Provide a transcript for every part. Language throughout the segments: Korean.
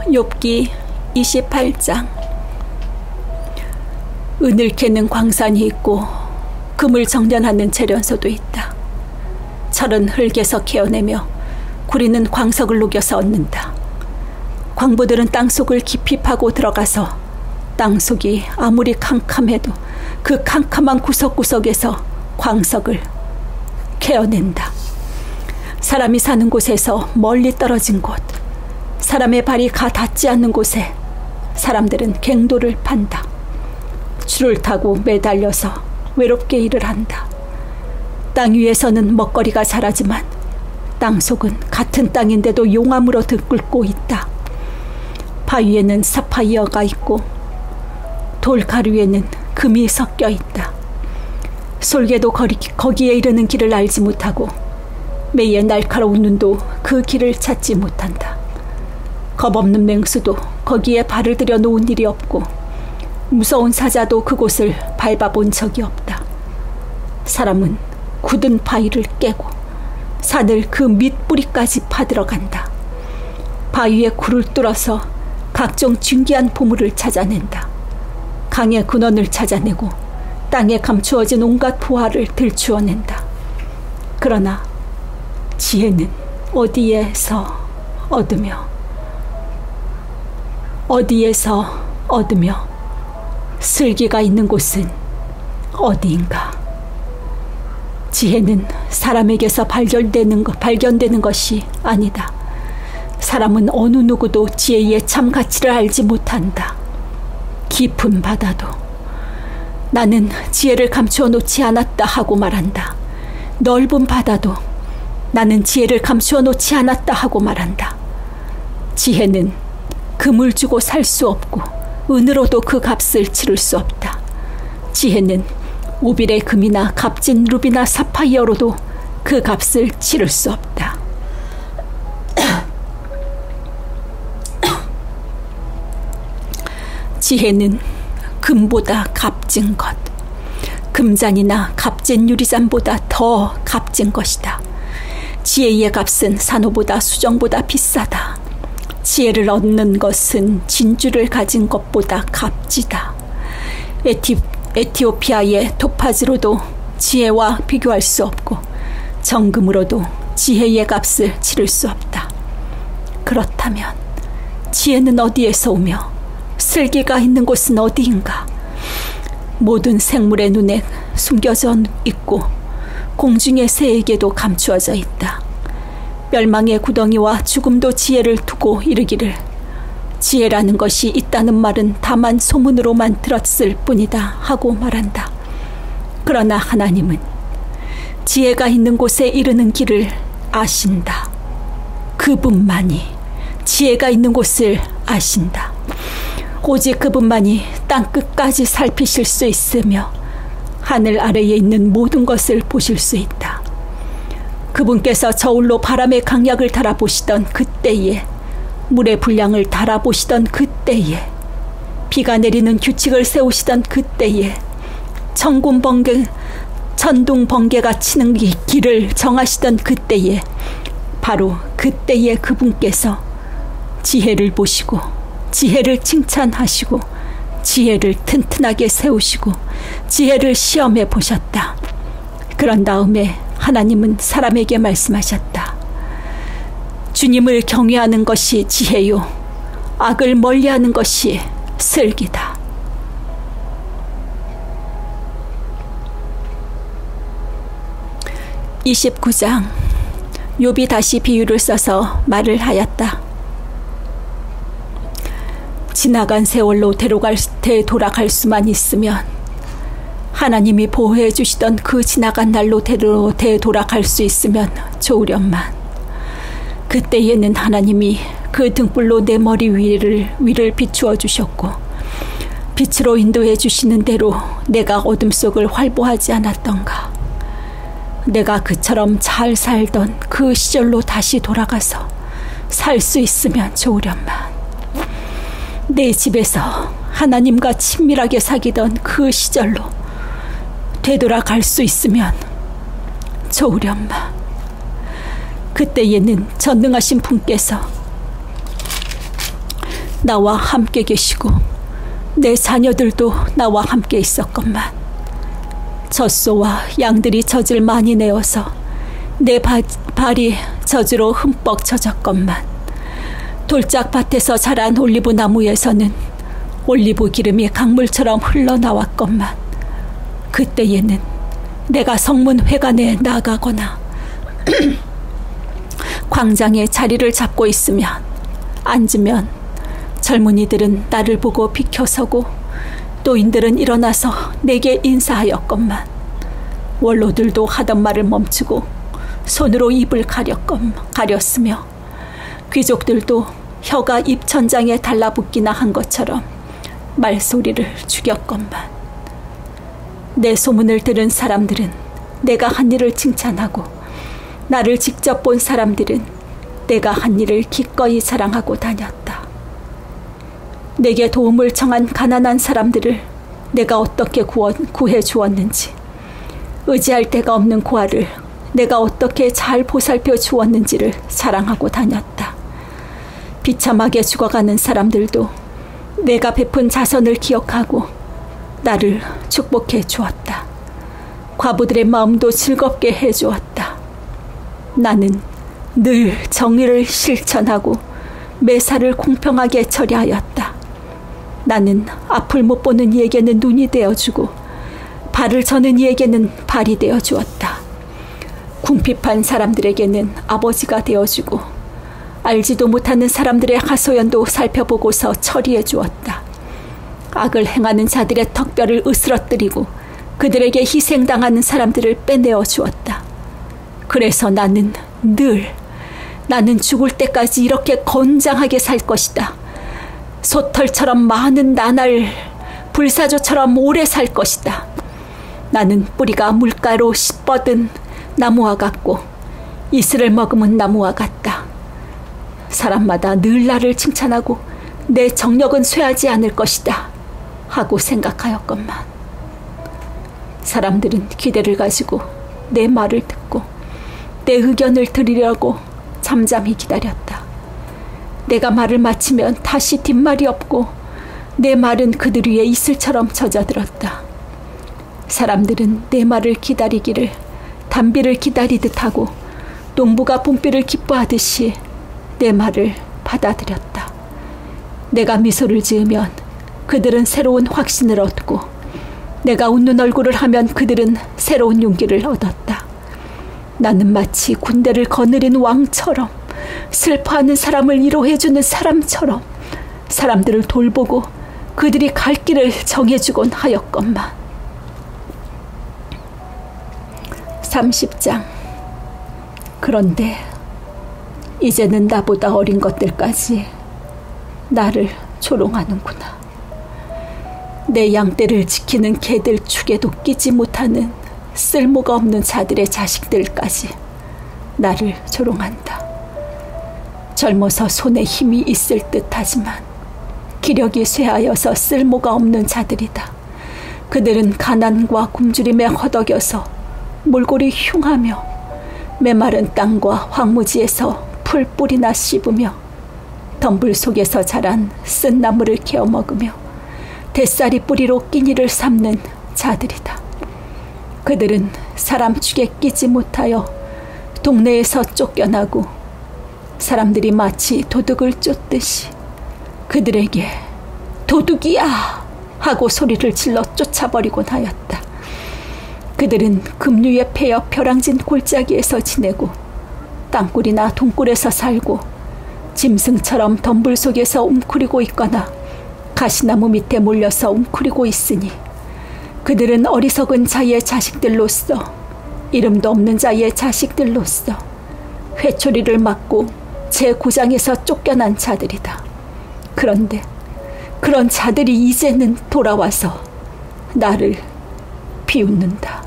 욥기 28장. 은을 캐는 광산이 있고 금을 정련하는 재련소도 있다. 철은 흙에서 캐어내며 구리는 광석을 녹여서 얻는다. 광부들은 땅속을 깊이 파고 들어가서 땅속이 아무리 캄캄해도 그 캄캄한 구석구석에서 광석을 캐어낸다. 사람이 사는 곳에서 멀리 떨어진 곳, 사람의 발이 가 닿지 않는 곳에 사람들은 갱도를 판다. 줄을 타고 매달려서 외롭게 일을 한다. 땅 위에서는 먹거리가 자라지만 땅속은 같은 땅인데도 용암으로 들끓고 있다. 바위에는 사파이어가 있고 돌가루에는 금이 섞여 있다. 솔개도 거기에 이르는 길을 알지 못하고 매의 날카로운 눈도 그 길을 찾지 못한다. 겁없는 맹수도 거기에 발을 들여 놓은 일이 없고 무서운 사자도 그곳을 밟아본 적이 없다. 사람은 굳은 바위를 깨고 산을 그 밑뿌리까지 파들어간다. 바위에 굴을 뚫어서 각종 진귀한 보물을 찾아낸다. 강의 근원을 찾아내고 땅에 감추어진 온갖 부하를 들추어낸다. 그러나 지혜는 어디에서 얻으며 슬기가 있는 곳은 어디인가? 지혜는 사람에게서 발견되는 것이 아니다. 사람은 어느 누구도 지혜의 참 가치를 알지 못한다. 깊은 바다도 나는 지혜를 감추어 놓지 않았다 하고 말한다. 넓은 바다도 나는 지혜를 감추어 놓지 않았다 하고 말한다. 지혜는 금을 주고 살 수 없고 은으로도 그 값을 치를 수 없다. 지혜는 오빌의 금이나 값진 루비나 사파이어로도 그 값을 치를 수 없다. 지혜는 금보다 값진 것, 금잔이나 값진 유리잔보다 더 값진 것이다. 지혜의 값은 산호보다 수정보다 비싸다. 지혜를 얻는 것은 진주를 가진 것보다 값지다. 에티오피아의 토파즈로도 지혜와 비교할 수 없고 정금으로도 지혜의 값을 치를 수 없다. 그렇다면 지혜는 어디에서 오며 슬기가 있는 곳은 어디인가? 모든 생물의 눈에 숨겨져 있고 공중의 새에게도 감추어져 있다. 멸망의 구덩이와 죽음도 지혜를 두고 이르기를 지혜라는 것이 있다는 말은 다만 소문으로만 들었을 뿐이다 하고 말한다. 그러나 하나님은 지혜가 있는 곳에 이르는 길을 아신다. 그분만이 지혜가 있는 곳을 아신다. 오직 그분만이 땅끝까지 살피실 수 있으며 하늘 아래에 있는 모든 것을 보실 수 있다. 그분께서 저울로 바람의 강약을 달아보시던 그때에, 물의 분량을 달아보시던 그때에, 비가 내리는 규칙을 세우시던 그때에, 천둥 번개가 치는 길을 정하시던 그때에, 바로 그때에 그분께서 지혜를 보시고 지혜를 칭찬하시고 지혜를 튼튼하게 세우시고 지혜를 시험해 보셨다. 그런 다음에 하나님은 사람에게 말씀하셨다. 주님을 경외하는 것이 지혜요, 악을 멀리하는 것이 슬기다. (29장) 욥이 다시 비유를 써서 말을 하였다. 지나간 세월로 되돌아갈 수만 있으면 하나님이 보호해 주시던 그 지나간 날로 되돌아갈 수 있으면 좋으련만, 그때에는 하나님이 그 등불로 내 머리 위를 비추어 주셨고 빛으로 인도해 주시는 대로 내가 어둠 속을 활보하지 않았던가. 내가 그처럼 잘 살던 그 시절로 다시 돌아가서 살 수 있으면 좋으련만, 내 집에서 하나님과 친밀하게 사귀던 그 시절로 되돌아갈 수 있으면 좋으련만. 그때에는 전능하신 분께서 나와 함께 계시고 내 자녀들도 나와 함께 있었건만 젖소와 양들이 젖을 많이 내어서 내 발이 젖으로 흠뻑 젖었건만 돌짝밭에서 자란 올리브 나무에서는 올리브 기름이 강물처럼 흘러나왔건만 그때에는 내가 성문 회관에 나가거나 광장에 자리를 잡고 있으면 앉으면 젊은이들은 나를 보고 비켜서고 노인들은 일어나서 내게 인사하였건만 원로들도 하던 말을 멈추고 손으로 입을 가렸으며 귀족들도 혀가 입 천장에 달라붙기나 한 것처럼 말소리를 죽였건만 내 소문을 들은 사람들은 내가 한 일을 칭찬하고 나를 직접 본 사람들은 내가 한 일을 기꺼이 자랑하고 다녔다. 내게 도움을 청한 가난한 사람들을 내가 어떻게 구해 주었는지, 의지할 데가 없는 고아를 내가 어떻게 잘 보살펴 주었는지를 자랑하고 다녔다. 비참하게 죽어가는 사람들도 내가 베푼 자선을 기억하고 나를 축복해 주었다. 과부들의 마음도 즐겁게 해 주었다. 나는 늘 정의를 실천하고 매사를 공평하게 처리하였다. 나는 앞을 못 보는 이에게는 눈이 되어주고 발을 저는 이에게는 발이 되어주었다. 궁핍한 사람들에게는 아버지가 되어주고 알지도 못하는 사람들의 하소연도 살펴보고서 처리해 주었다. 악을 행하는 자들의 턱뼈를 으스러뜨리고 그들에게 희생당하는 사람들을 빼내어 주었다. 그래서 나는 나는 죽을 때까지 이렇게 건장하게 살 것이다. 솥털처럼 많은 나날, 불사조처럼 오래 살 것이다. 나는 뿌리가 물가로 씹어든 나무와 같고 이슬을 머금은 나무와 같다. 사람마다 늘 나를 칭찬하고 내 정력은 쇠하지 않을 것이다 하고 생각하였건만 사람들은 기대를 가지고 내 말을 듣고 내 의견을 들으려고 잠잠히 기다렸다. 내가 말을 마치면 다시 뒷말이 없고 내 말은 그들 위에 이슬처럼 젖어들었다. 사람들은 내 말을 기다리기를 단비를 기다리듯 하고 농부가 봄비를 기뻐하듯이 내 말을 받아들였다. 내가 미소를 지으면 그들은 새로운 확신을 얻고 내가 웃는 얼굴을 하면 그들은 새로운 용기를 얻었다. 나는 마치 군대를 거느린 왕처럼 슬퍼하는 사람을 위로해주는 사람처럼 사람들을 돌보고 그들이 갈 길을 정해주곤 하였건만. 30장. 그런데 이제는 나보다 어린 것들까지 나를 조롱하는구나. 내 양떼를 지키는 개들 축에도 끼지 못하는 쓸모가 없는 자들의 자식들까지 나를 조롱한다. 젊어서 손에 힘이 있을 듯하지만 기력이 쇠하여서 쓸모가 없는 자들이다. 그들은 가난과 굶주림에 허덕여서 몰골이 흉하며 메마른 땅과 황무지에서 풀뿌리나 씹으며 덤불 속에서 자란 쓴 나무를 캐어 먹으며 뱃살이 뿌리로 끼니를 삼는 자들이다. 그들은 사람 축에 끼지 못하여 동네에서 쫓겨나고 사람들이 마치 도둑을 쫓듯이 그들에게 도둑이야 하고 소리를 질러 쫓아버리곤 하였다. 그들은 급류에 패여 벼랑진 골짜기에서 지내고 땅굴이나 동굴에서 살고 짐승처럼 덤불 속에서 웅크리고 있거나 가시나무 밑에 몰려서 웅크리고 있으니 그들은 어리석은 자의 자식들로서 이름도 없는 자의 자식들로서 회초리를 맞고 제 고장에서 쫓겨난 자들이다. 그런데 그런 자들이 이제는 돌아와서 나를 비웃는다.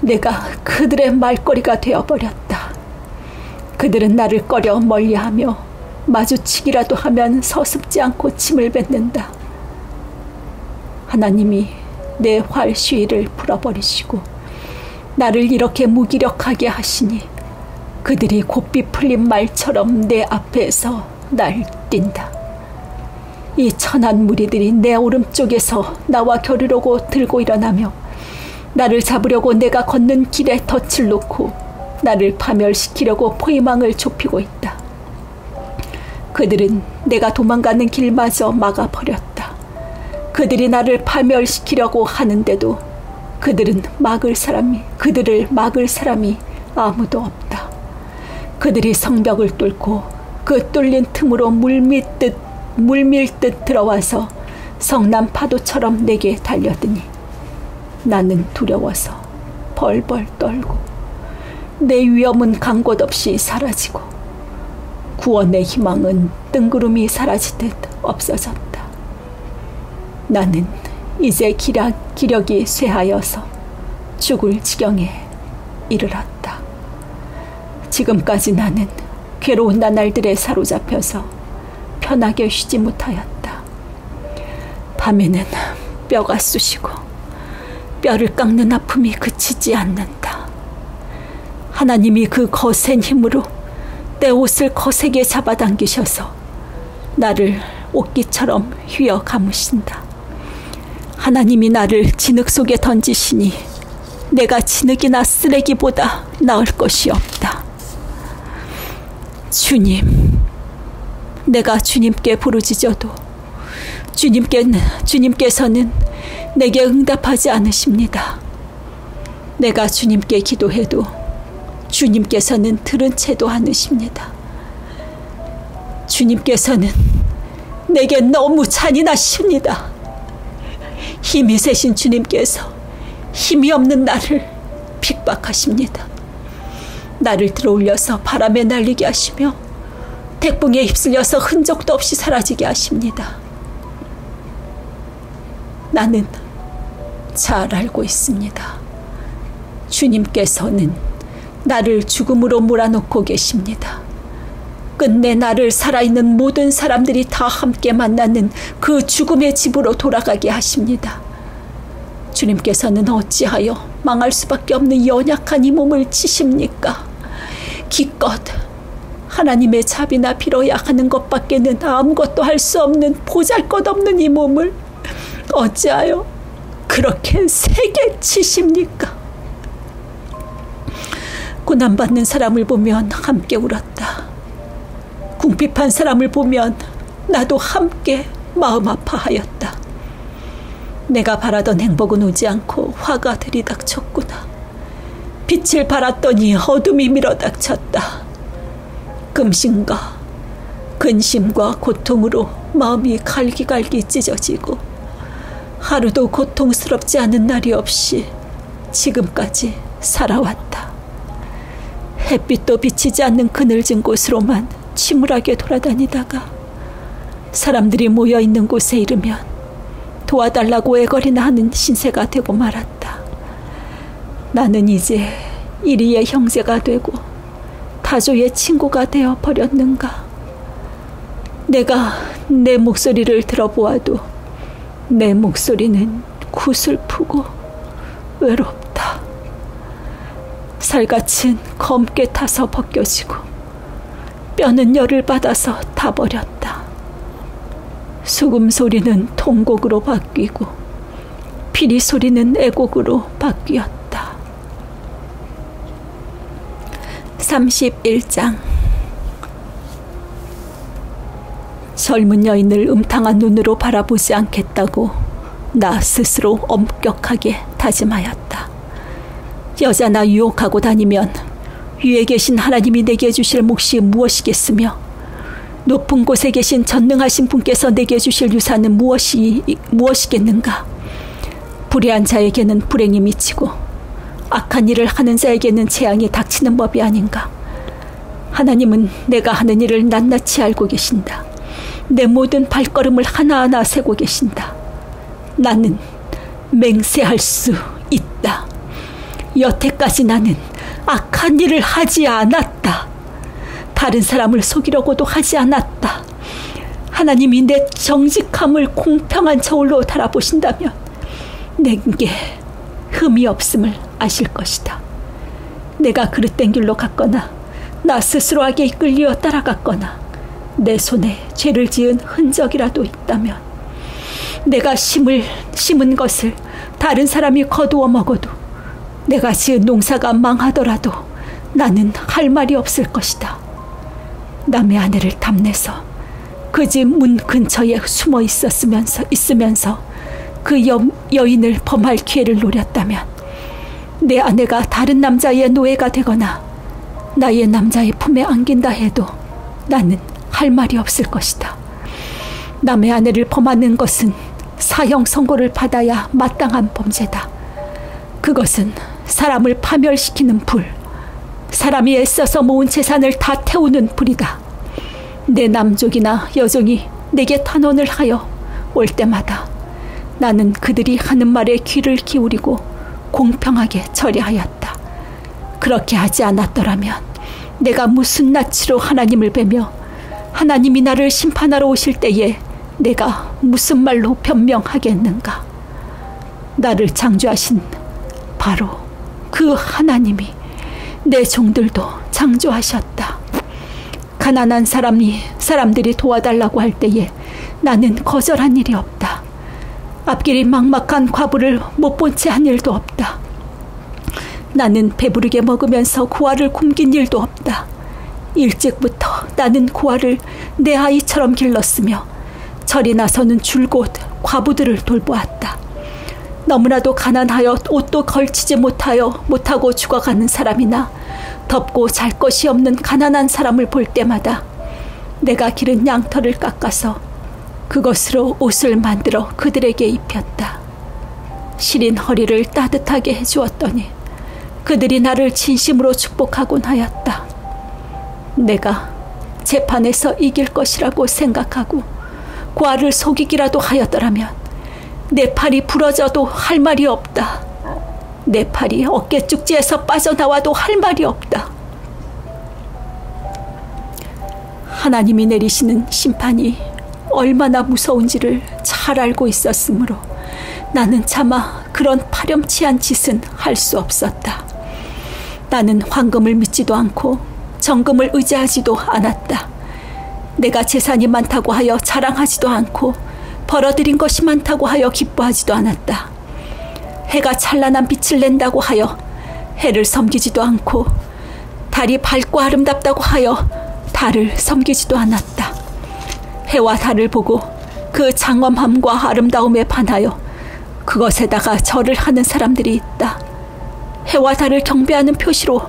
내가 그들의 말거리가 되어버렸다. 그들은 나를 꺼려 멀리하며 마주치기라도 하면 서슴지 않고 침을 뱉는다. 하나님이 내 활 쉬위를 풀어버리시고 나를 이렇게 무기력하게 하시니 그들이 곱비 풀린 말처럼 내 앞에서 날뛴다. 이 천한 무리들이 내 오른쪽에서 나와 겨루려고 들고 일어나며 나를 잡으려고 내가 걷는 길에 덫을 놓고 나를 파멸시키려고 포위망을 좁히고 있다. 그들은 내가 도망가는 길마저 막아버렸다. 그들이 나를 파멸시키려고 하는데도 그들을 막을 사람이 아무도 없다. 그들이 성벽을 뚫고 그 뚫린 틈으로 물밀듯 들어와서 성난 파도처럼 내게 달려드니 나는 두려워서 벌벌 떨고 내 위험은 간 곳 없이 사라지고 구원의 희망은 뜬구름이 사라지듯 없어졌다. 나는 이제 기력이 쇠하여서 죽을 지경에 이르렀다. 지금까지 나는 괴로운 나날들에 사로잡혀서 편하게 쉬지 못하였다. 밤에는 뼈가 쑤시고 뼈를 깎는 아픔이 그치지 않는다. 하나님이 그 거센 힘으로 내 옷을 거세게 잡아당기셔서 나를 옷깃처럼 휘어 감으신다. 하나님이 나를 진흙 속에 던지시니 내가 진흙이나 쓰레기보다 나을 것이 없다. 주님, 내가 주님께 부르짖어도 주님께서는 내게 응답하지 않으십니다. 내가 주님께 기도해도 주님께서는 들은 채도 않으십니다. 주님께서는 내게 너무 잔인하십니다. 힘이 세신 주님께서 힘이 없는 나를 핍박하십니다. 나를 들어올려서 바람에 날리게 하시며 태풍에 휩쓸려서 흔적도 없이 사라지게 하십니다. 나는 잘 알고 있습니다. 주님께서는 나를 죽음으로 몰아넣고 계십니다. 끝내 나를 살아있는 모든 사람들이 다 함께 만나는 그 죽음의 집으로 돌아가게 하십니다. 주님께서는 어찌하여 망할 수밖에 없는 연약한 이 몸을 치십니까? 기껏 하나님의 자비나 빌어야 하는 것밖에는 아무것도 할 수 없는 보잘것없는 이 몸을 어찌하여 그렇게 세게 치십니까? 고난받는 사람을 보면 함께 울었다. 궁핍한 사람을 보면 나도 함께 마음 아파하였다. 내가 바라던 행복은 오지 않고 화가 들이닥쳤구나. 빛을 발았더니 어둠이 밀어닥쳤다. 근심과 고통으로 마음이 갈기갈기 찢어지고 하루도 고통스럽지 않은 날이 없이 지금까지 살아왔다. 햇빛도 비치지 않는 그늘진 곳으로만 침울하게 돌아다니다가 사람들이 모여있는 곳에 이르면 도와달라고 애걸이나 하는 신세가 되고 말았다. 나는 이제 이리의 형제가 되고 타조의 친구가 되어 버렸는가? 내가 내 목소리를 들어보아도 내 목소리는 구슬프고 외롭다. 살갗은 검게 타서 벗겨지고 뼈는 열을 받아서 타버렸다. 수금 소리는 통곡으로 바뀌고 피리 소리는 애곡으로 바뀌었다. 31장. 젊은 여인을 음탕한 눈으로 바라보지 않겠다고 나 스스로 엄격하게 다짐하였다. 여자나 유혹하고 다니면 위에 계신 하나님이 내게 주실 몫이 무엇이겠으며 높은 곳에 계신 전능하신 분께서 내게 주실 유산은 무엇이겠는가? 불의한 자에게는 불행이 미치고 악한 일을 하는 자에게는 재앙이 닥치는 법이 아닌가? 하나님은 내가 하는 일을 낱낱이 알고 계신다. 내 모든 발걸음을 하나하나 세고 계신다. 나는 맹세할 수 있다. 여태까지 나는 악한 일을 하지 않았다. 다른 사람을 속이려고도 하지 않았다. 하나님이 내 정직함을 공평한 저울로 달아보신다면 내게 흠이 없음을 아실 것이다. 내가 그릇된 길로 갔거나 나 스스로에게 이끌려 따라갔거나 내 손에 죄를 지은 흔적이라도 있다면, 내가 심은 것을 다른 사람이 거두어 먹어도, 내가 지은 농사가 망하더라도 나는 할 말이 없을 것이다. 남의 아내를 탐내서 그 집 문 근처에 숨어 있으면서 그 여인을 범할 기회를 노렸다면, 내 아내가 다른 남자의 노예가 되거나 나의 남자의 품에 안긴다 해도 나는 할 말이 없을 것이다. 남의 아내를 범하는 것은 사형 선고를 받아야 마땅한 범죄다. 그것은 사람을 파멸시키는 불, 사람이 애써서 모은 재산을 다 태우는 불이다. 내 남족이나 여종이 내게 탄원을 하여 올 때마다 나는 그들이 하는 말에 귀를 기울이고 공평하게 처리하였다. 그렇게 하지 않았더라면 내가 무슨 낯으로 하나님을 뵈며 하나님이 나를 심판하러 오실 때에 내가 무슨 말로 변명하겠는가. 나를 창조하신 바로 그 하나님이 내 종들도 창조하셨다. 가난한 사람들이 도와달라고 할 때에 나는 거절한 일이 없다. 앞길이 막막한 과부를 못 본 채 한 일도 없다. 나는 배부르게 먹으면서 고아를 굶긴 일도 없다. 일찍부터 나는 고아를 내 아이처럼 길렀으며 철이 나서는 줄곧 과부들을 돌보았다. 너무나도 가난하여 옷도 걸치지 못하고 죽어가는 사람이나 덥고 잘 것이 없는 가난한 사람을 볼 때마다 내가 기른 양털을 깎아서 그것으로 옷을 만들어 그들에게 입혔다. 시린 허리를 따뜻하게 해주었더니 그들이 나를 진심으로 축복하곤 하였다. 내가 재판에서 이길 것이라고 생각하고 고아를 속이기라도 하였더라면 내 팔이 부러져도 할 말이 없다. 내 팔이 어깨 쭉지에서 빠져나와도 할 말이 없다. 하나님이 내리시는 심판이 얼마나 무서운지를 잘 알고 있었으므로 나는 차마 그런 파렴치한 짓은 할 수 없었다. 나는 황금을 믿지도 않고 정금을 의지하지도 않았다. 내가 재산이 많다고 하여 자랑하지도 않고 벌어들인 것이 많다고 하여 기뻐하지도 않았다. 해가 찬란한 빛을 낸다고 하여 해를 섬기지도 않고 달이 밝고 아름답다고 하여 달을 섬기지도 않았다. 해와 달을 보고 그 장엄함과 아름다움에 반하여 그것에다가 절을 하는 사람들이 있다. 해와 달을 경배하는 표시로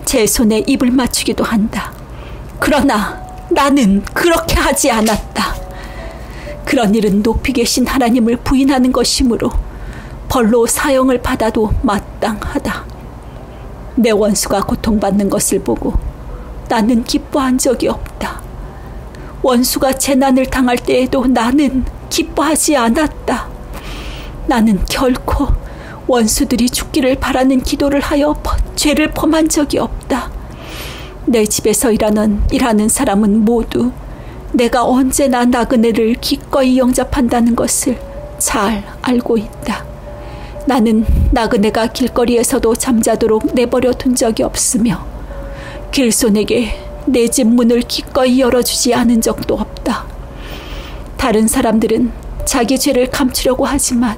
제 손에 입을 맞추기도 한다. 그러나 나는 그렇게 하지 않았다. 그런 일은 높이 계신 하나님을 부인하는 것이므로 벌로 사형을 받아도 마땅하다. 내 원수가 고통받는 것을 보고 나는 기뻐한 적이 없다. 원수가 재난을 당할 때에도 나는 기뻐하지 않았다. 나는 결코 원수들이 죽기를 바라는 기도를 하여 죄를 범한 적이 없다. 내 집에서 일하는 사람은 모두 내가 언제나 나그네를 기꺼이 영접한다는 것을 잘 알고 있다. 나는 나그네가 길거리에서도 잠자도록 내버려 둔 적이 없으며 길손에게 내 집 문을 기꺼이 열어주지 않은 적도 없다. 다른 사람들은 자기 죄를 감추려고 하지만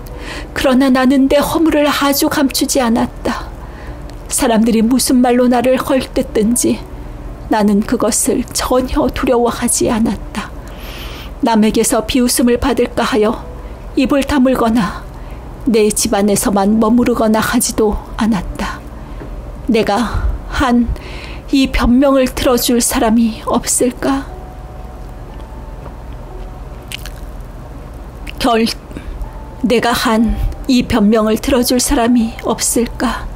그러나 나는 내 허물을 아주 감추지 않았다. 사람들이 무슨 말로 나를 헐뜯든지 나는 그것을 전혀 두려워하지 않았다. 남에게서 비웃음을 받을까 하여 입을 다물거나 내 집안에서만 머무르거나 하지도 않았다. 내가 한 이 변명을 들어줄 사람이 없을까? 내가 한 이 변명을 들어줄 사람이 없을까?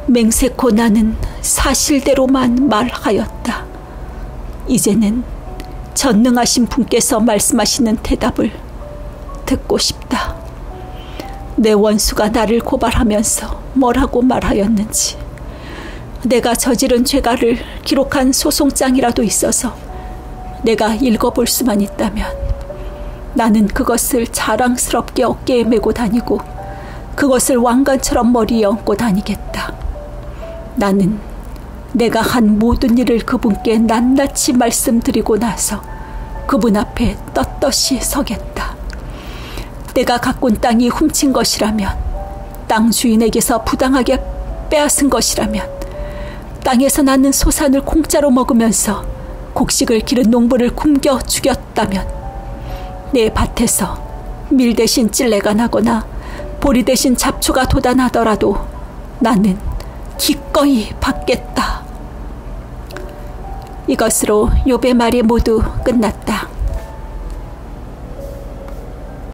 맹세코 나는 사실대로만 말하였다. 이제는 전능하신 분께서 말씀하시는 대답을 듣고 싶다. 내 원수가 나를 고발하면서 뭐라고 말하였는지, 내가 저지른 죄가를 기록한 소송장이라도 있어서 내가 읽어볼 수만 있다면 나는 그것을 자랑스럽게 어깨에 메고 다니고 그것을 왕관처럼 머리에 얹고 다니겠다. 나는 내가 한 모든 일을 그분께 낱낱이 말씀드리고 나서 그분 앞에 떳떳이 서겠다. 내가 가꾼 땅이 훔친 것이라면, 땅 주인에게서 부당하게 빼앗은 것이라면, 땅에서 나는 소산을 공짜로 먹으면서 곡식을 기른 농부를 굶겨 죽였다면, 내 밭에서 밀 대신 찔레가 나거나 보리 대신 잡초가 돋아나더라도 나는 기꺼이 받겠다. 이것으로 욥의 말이 모두 끝났다.